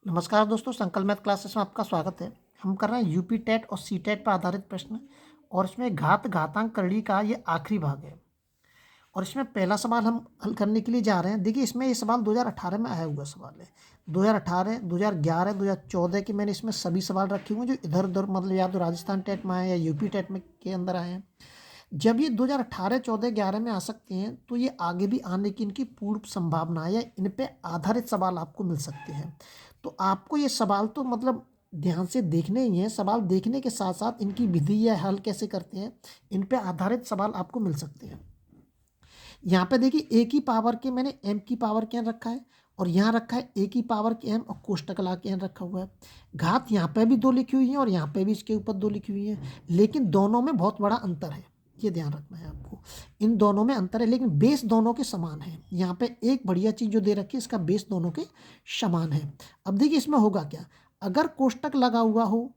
नमस्कार दोस्तों, संकल्प मैथ क्लासेस में आपका स्वागत है। हम कर रहे हैं यूपी टेट और सी टेट पर आधारित प्रश्न और इसमें घात घातांक करड़ी का ये आखिरी भाग है। और इसमें पहला सवाल हम हल करने के लिए जा रहे हैं। देखिए, इसमें ये सवाल 2018 में आया हुआ सवाल है। 2018, 2011, 2014 के मैंने इसमें सभी सवाल रखे हुए हैं जो इधर उधर मतलब या तो राजस्थान टेट में आए या यूपी टेट में के अंदर आए हैं। जब ये 2018, 14, 11 में आ सकते हैं तो ये आगे भी आने की इनकी पूर्ण संभावना है या इन पे आधारित सवाल आपको मिल सकते हैं। तो आपको ये सवाल तो मतलब ध्यान से देखने ही हैं। सवाल देखने के साथ साथ इनकी विधि या हल कैसे करते हैं, इन पे आधारित सवाल आपको मिल सकते हैं। यहाँ पे देखिए, ए की पावर के मैंने एम की पावर के एन रखा है और यहाँ रखा है ए की पावर के एम और कोष्टक ला के एन रखा हुआ है। घात यहाँ पे भी दो लिखी हुई है और यहाँ पे भी इसके ऊपर दो लिखी हुई है, लेकिन दोनों में बहुत बड़ा अंतर है। ये ध्यान रखना है आपको, इन दोनों में अंतर है लेकिन बेस दोनों के समान है। यहाँ पे एक बढ़िया चीज़ जो दे रखी है, इसका बेस दोनों के समान है। अब देखिए, इसमें होगा क्या, अगर कोष्टक लगा हुआ हो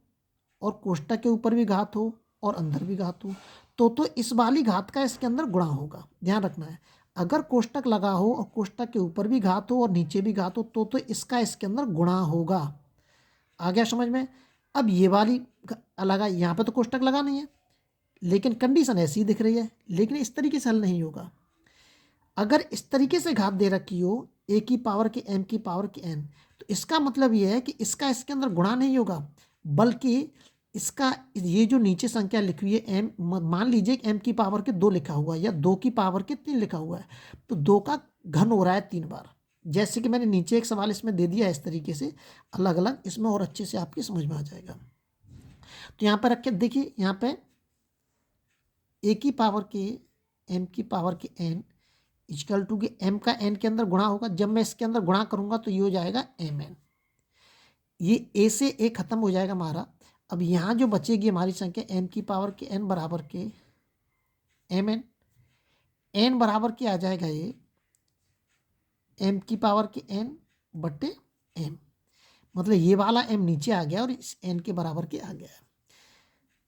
और कोष्टक के ऊपर भी घात हो और अंदर भी घात हो तो इस वाली घात का इसके अंदर गुणा होगा। ध्यान रखना है, अगर कोष्टक लगा हो और कोष्टक के ऊपर भी घात हो और नीचे भी घात हो तो इसका इसके अंदर गुणा होगा। आ गया समझ में। अब ये वाली लगा, यहाँ पे तो कोष्टक लगा नहीं है लेकिन कंडीशन ऐसी दिख रही है, लेकिन इस तरीके से हल नहीं होगा। अगर इस तरीके से घात दे रखी हो ए की पावर के एम की पावर के एन, तो इसका मतलब ये है कि इसका इसके अंदर गुणा नहीं होगा, बल्कि इसका ये जो नीचे संख्या लिखी हुई है एम, मान लीजिए एम की पावर के 2 लिखा हुआ है या 2 की पावर के 3 लिखा हुआ है, तो 2 का घन हो रहा है 3 बार। जैसे कि मैंने नीचे एक सवाल इसमें दे दिया इस तरीके से अलग अलग, इसमें और अच्छे से आपकी समझ में आ जाएगा। तो यहाँ पर रख के देखिए, यहाँ पे ए की पावर के एम की पावर के एन इक्वल टू के एम का एन के अंदर गुणा होगा। जब मैं इसके अंदर गुणा करूंगा तो ये हो जाएगा एम एन। ये ए से ए खत्म हो जाएगा हमारा। अब यहाँ जो बचेगी हमारी संख्या एम की पावर के एन बराबर के एम एन, एन बराबर के आ जाएगा ये एम की पावर के एन बट्टे एम, मतलब ये वाला एम नीचे आ गया और इस एन के बराबर के आ गया।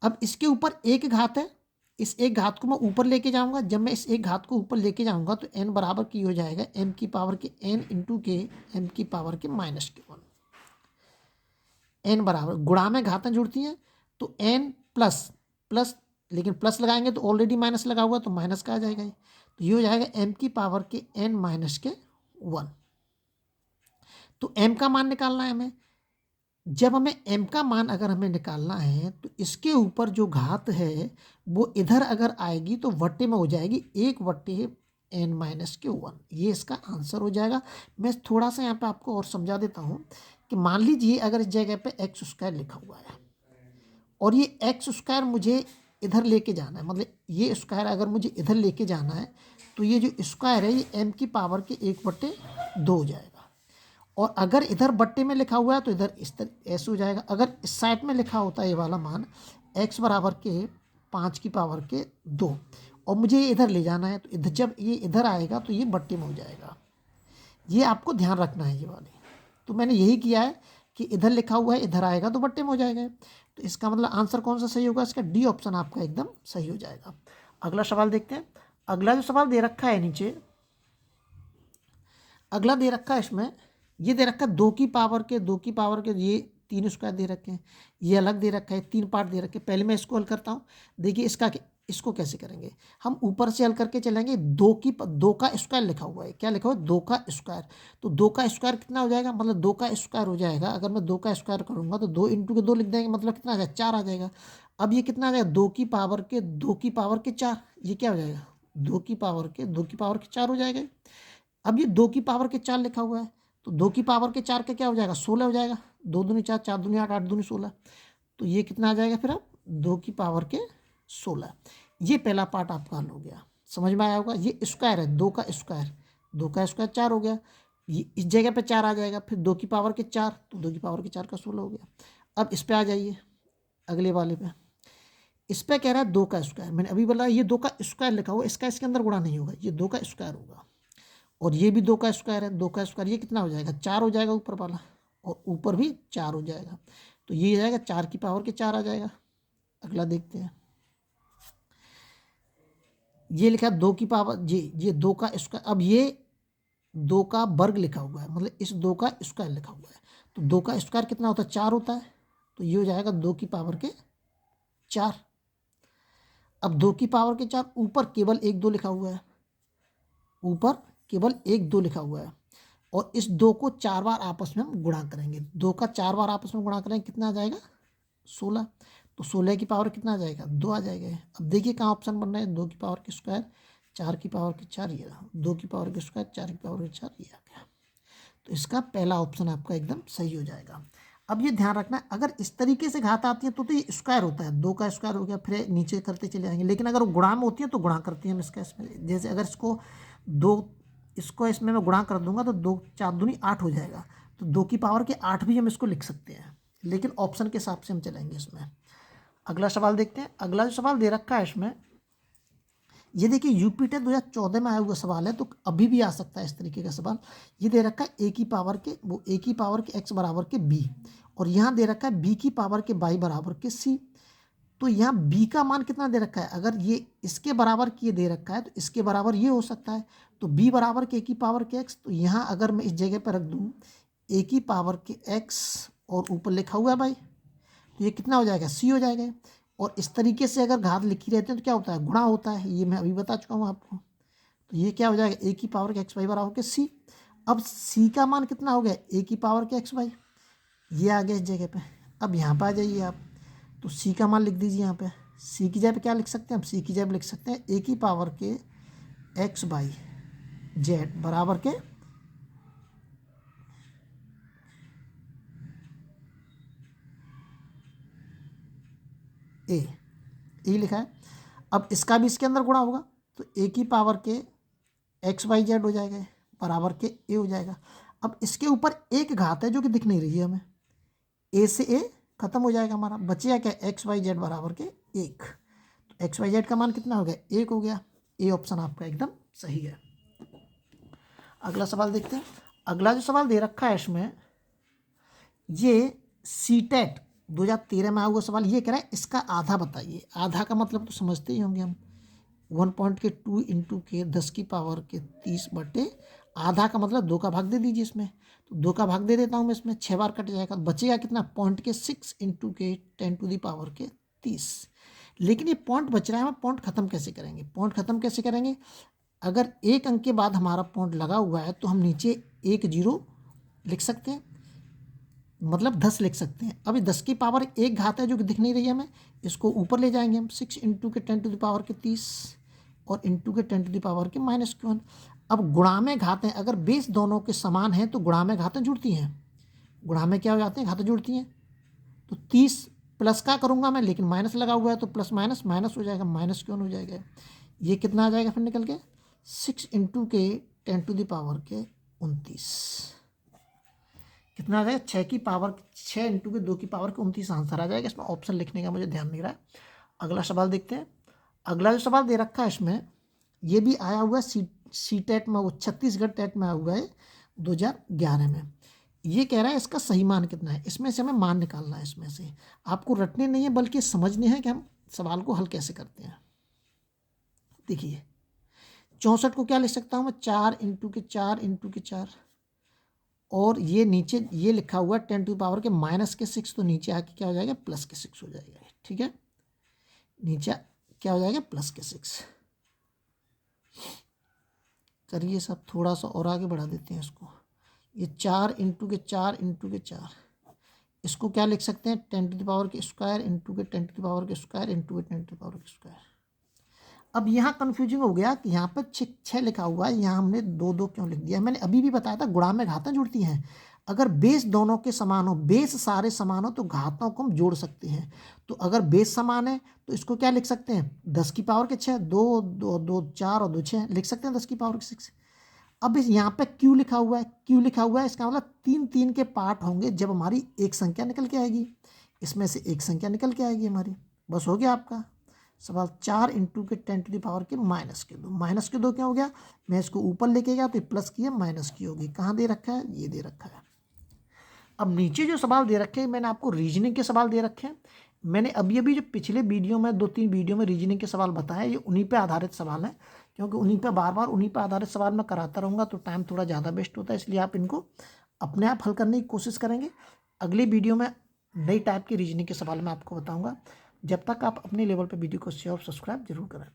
अब इसके ऊपर एक घात है, इस एक घात को मैं ऊपर लेके जाऊंगा। जब मैं इस एक घात को ऊपर लेके जाऊंगा तो एन बराबर की हो जाएगा एम की पावर के एन इंटू के एम की पावर के माइनस के 1। एन बराबर गुणा में घातें जुड़ती हैं तो एन प्लस प्लस, लेकिन प्लस लगाएंगे तो ऑलरेडी माइनस लगा हुआ तो माइनस का आ जाएगा ये। तो ये हो जाएगा एम की पावर के एन माइनस के 1। तो एम का मान निकालना है हमें। जब हमें m का मान अगर हमें निकालना है तो इसके ऊपर जो घात है वो इधर अगर आएगी तो वट्टे में हो जाएगी 1/n-1। ये इसका आंसर हो जाएगा। मैं थोड़ा सा यहाँ पे आपको और समझा देता हूँ कि मान लीजिए अगर इस जगह पे x² लिखा हुआ है और ये x² मुझे इधर लेके जाना है, मतलब ये स्क्वायर अगर मुझे इधर लेके जाना है तो ये जो स्क्वायर है ये m की पावर के 1/2 हो जाएगा। और अगर इधर बट्टे में लिखा हुआ है तो इधर इस तरह ऐसे हो जाएगा। अगर इस साइड में लिखा होता है ये वाला मान x बराबर के 5 की पावर के 2 और मुझे ये इधर ले जाना है तो इधर जब ये इधर आएगा तो ये बट्टे में हो जाएगा। ये आपको ध्यान रखना है ये वाले। तो मैंने यही किया है कि इधर लिखा हुआ है, इधर आएगा तो बट्टे में हो जाएगा। तो इसका मतलब आंसर कौन सा सही होगा, इसका डी ऑप्शन आपका एकदम सही हो जाएगा। अगला सवाल देखते हैं। अगला जो सवाल दे रखा है नीचे, अगला दे रखा है इसमें, ये दे रखा है 2 की पावर के 2 की पावर के ये 3 स्क्वायर दे रखे हैं, ये अलग दे रखा है, 3 पार्ट दे रखे हैं। पहले मैं इसको हल करता हूँ। देखिए इसको कैसे करेंगे, हम ऊपर से हल करके चलेंगे। 2 का स्क्वायर लिखा हुआ है, क्या लिखा हुआ है 2 का स्क्वायर। तो 2 का स्क्वायर कितना हो जाएगा, मतलब 2 का स्क्वायर हो जाएगा। अगर मैं 2 का स्क्वायर करूँगा तो 2 इंटू के 2 लिख देंगे, मतलब कितना आ जाएगा 4 आ जाएगा। अब ये कितना आ जाएगा 2 की पावर के 2 की पावर के 4, ये क्या हो जाएगा 2 की पावर के 2 की पावर के 4 हो जाएगा। अब ये 2 की पावर के 4 लिखा हुआ है तो 2 की पावर के 4 का क्या हो जाएगा 16 हो जाएगा। 2 दूनी 4, 4 दूनी 8, 8 दूनी 16। तो ये कितना आ जाएगा फिर अब 2 की पावर के 16। ये पहला पार्ट आपका हल हो गया, समझ में आया होगा। ये स्क्वायर है 2 का स्क्वायर, 2 का स्क्वायर 4 हो गया। ये इस जगह पे 4 आ जाएगा, फिर 2 की पावर के 4 तो 2 की पावर के 4 का 16 हो गया। अब इस पे आ जाइए अगले वाले पे। इस पे कह रहा है 2 का स्क्वायर, मैंने अभी बोला ये 2 का स्क्वायर लिखा हुआ, इसका इसके अंदर गुणा नहीं होगा, ये 2 का स्क्वायर होगा। और ये भी 2 का स्क्वायर है, 2 का स्क्वायर ये कितना हो जाएगा 4 हो जाएगा ऊपर वाला, और ऊपर भी 4 हो जाएगा। तो ये जाएगा 4 की पावर के 4 आ जाएगा। अगला देखते हैं। ये लिखा 2 की पावर ये 2 का स्क्वायर। अब ये 2 का वर्ग लिखा हुआ है, मतलब इस 2 का स्क्वायर लिखा हुआ है। तो 2 का स्क्वायर कितना होता है, 4 होता है, तो ये हो जाएगा 2 की पावर के 4। अब 2 की पावर के 4, ऊपर केवल 1 2 लिखा हुआ है, ऊपर केवल 1 2 लिखा हुआ है, और इस 2 को 4 बार आपस में हम गुणा करेंगे। 2 का 4 बार आपस में गुणा करेंगे, कितना आ जाएगा, 16। तो 16 की पावर कितना आ जाएगा, 2 आ जाएगा। अब देखिए कहाँ ऑप्शन बन रहा है, 2 की पावर के स्क्वायर 4 की पावर के 4, ये रहा, 2 की पावर के स्क्वायर 4 की पावर के 4, ये आ गया। तो इसका पहला ऑप्शन आपका एकदम सही हो जाएगा। अब ये ध्यान रखना, अगर इस तरीके से घात आती है तो ये स्क्वायर होता है, 2 का स्क्वायर हो गया, फिर नीचे करते चले जाएंगे। लेकिन अगर वो गुणा में होती है तो गुणा करते हैं हम इसका इसमें। जैसे अगर इसको इसमें मैं गुणा कर दूंगा तो 2 4 दूनी 8 हो जाएगा, तो 2 की पावर के 8 भी हम इसको लिख सकते हैं, लेकिन ऑप्शन के हिसाब से हम चलेंगे इसमें। अगला सवाल देखते हैं। अगला जो सवाल दे रखा है इसमें, ये देखिए यूपी टेट 2014 में आया हुआ सवाल है, तो अभी भी आ सकता है इस तरीके का सवाल। ये दे रखा है a की पावर के x बराबर के b, और यहाँ दे रखा है b की पावर के y बराबर के c। तो यहाँ b का मान कितना दे रखा है, अगर ये इसके बराबर की दे रखा है तो इसके बराबर ये हो सकता है, तो b बराबर के a की पावर के x। तो यहाँ अगर मैं इस जगह पर रख दूँ a की पावर के x और ऊपर लिखा हुआ है भाई, तो ये कितना हो जाएगा, c हो जाएगा। और इस तरीके से अगर घात लिखी रहती है तो क्या होता है, गुणा होता है, ये मैं अभी बता चुका हूँ आपको। तो ये क्या हो जाएगा, a की पावर के एक्स वाई बराबर के c। अब c का मान कितना हो गया, a की पावर के एक्स वाई, ये आ गया इस जगह पे। अब यहाँ पर आ जाइए आप, तो c का मान लिख दीजिए यहाँ पे। c की जगह पे क्या लिख सकते हैं हम, c की जगह पे लिख सकते हैं a की पावर के एक्स वाई जेड बराबर के ए, यही लिखा है। अब इसका भी इसके अंदर गुणा होगा, तो a की पावर के एक्स वाई जेड हो जाएगा बराबर के a हो जाएगा। अब इसके ऊपर एक घात है जो कि दिख नहीं रही है हमें, a से a खत्म हो जाएगा हमारा, बचेगा क्या, एक्स वाई जेड बराबर के 1। तो एक्स वाई जेड का मान कितना हो गया, 1 हो गया। ए ऑप्शन आपका एकदम सही है। अगला सवाल देखते हैं। अगला जो सवाल दे रखा है इसमें, ये सीटेट 2013 में आया हुआ सवाल, ये कह रहा है इसका आधा बताइए। आधा का मतलब तो समझते ही होंगे हम, 1.2 इंटू के 10 की पावर के 30 बटे आधा का मतलब 2 का भाग दे दीजिए इसमें। तो 2 का भाग दे देता हूँ मैं इसमें, 6 बार कट जाएगा, बचेगा कितना, 0.6 इंटू के 10 टू दी पावर के 30। लेकिन ये पॉइंट बच रहा है, हम पॉइंट खत्म कैसे करेंगे, पॉइंट खत्म कैसे करेंगे, अगर एक अंक के बाद हमारा पॉइंट लगा हुआ है तो हम नीचे 1 0 लिख सकते हैं, मतलब 10 लिख सकते हैं। अभी 10 की पावर एक घात है जो कि दिख नहीं रही है हमें, इसको ऊपर ले जाएंगे हम, 6 इंटू के 10 टू द पावर के 30 और इंटू के 10 टू द पावर के -1। अब गुणा में घातें, अगर बेस दोनों के समान हैं तो गुणा में घातें जुड़ती हैं, गुणा में क्या हो जाते हैं, घातें जुड़ती हैं। तो 30 प्लस का करूँगा मैं, लेकिन माइनस लगा हुआ है तो प्लस माइनस माइनस हो जाएगा, -1 हो जाएगा। ये कितना आ जाएगा फिर निकल के, 6 इंटू के 10 टू द पावर के 29, कितना आ जाएगा, 6 की पावर 6 इंटू के 2 की पावर के 29 आंसर आ जाएगा। इसमें ऑप्शन लिखने का मुझे ध्यान नहीं रहा है। अगला सवाल देखते हैं। अगला जो सवाल दे रखा है इसमें, ये भी आया हुआ है सी टेट में, वो छत्तीसगढ़ टेट में आया हुआ है 2011 में। ये कह रहा है इसका सही मान कितना है, इसमें से हमें मान निकालना है। इसमें से आपको रटने नहीं है बल्कि समझने हैं कि हम सवाल को हल कैसे करते हैं। देखिए 64 को क्या लिख सकता हूँ मैं, 4 इंटू के 4 इंटू के 4, और ये नीचे ये लिखा हुआ है 10 टू पावर के -6, तो नीचे आके क्या हो जाएगा, +6 हो जाएगा। ठीक है, नीचे क्या हो जाएगा, +6। करिए सब, थोड़ा सा और आगे बढ़ा देते हैं इसको। ये 4 इंटू के 4 इंटू के 4, इसको क्या लिख सकते हैं, 10 टू द पावर के स्क्वायर इंटू के 10 टू द पावर के स्क्वायर इंटू के 10 टू द पावर के स्क्वायर। अब यहाँ कन्फ्यूजिंग हो गया कि यहाँ पर 6 लिखा हुआ है, यहाँ हमने 2 2 क्यों लिख दिया। मैंने अभी भी बताया था गुणा में घातें जुड़ती हैं, अगर बेस दोनों के समान हो, बेस सारे समान हो तो घातों को हम जोड़ सकते हैं। तो अगर बेस समान है तो इसको क्या लिख सकते हैं, 10 की पावर के 6, 2 2 2 4 और 2 6 लिख सकते हैं 10 की पावर के 6। अब इस यहाँ पे क्यू लिखा हुआ है, क्यू लिखा हुआ है, इसका मतलब 3 3 के पार्ट होंगे जब हमारी एक संख्या निकल के आएगी, इसमें से एक संख्या निकल के आएगी हमारी। बस हो गया आपका सवाल। 4 इंटू के 10 टू द पावर के -2 क्या हो गया, मैं इसको ऊपर लेके गया तो प्लस की है माइनस की होगी। कहाँ दे रखा है, ये दे रखा है। अब नीचे जो सवाल दे रखे हैं, मैंने आपको रीजनिंग के सवाल दे रखे हैं। मैंने अभी जो पिछले वीडियो में 2-3 वीडियो में रीजनिंग के सवाल बताए, ये उन्हीं पे आधारित सवाल हैं, क्योंकि उन्हीं पे बार बार उन्हीं पे आधारित सवाल मैं कराता रहूँगा तो टाइम थोड़ा ज़्यादा वेस्ट होता है, इसलिए आप इनको अपने आप हल करने की कोशिश करेंगे। अगली वीडियो में नई टाइप की रीजनिंग के सवाल मैं आपको बताऊंगा। जब तक आप अपने लेवल पे वीडियो को शेयर और सब्सक्राइब जरूर करें।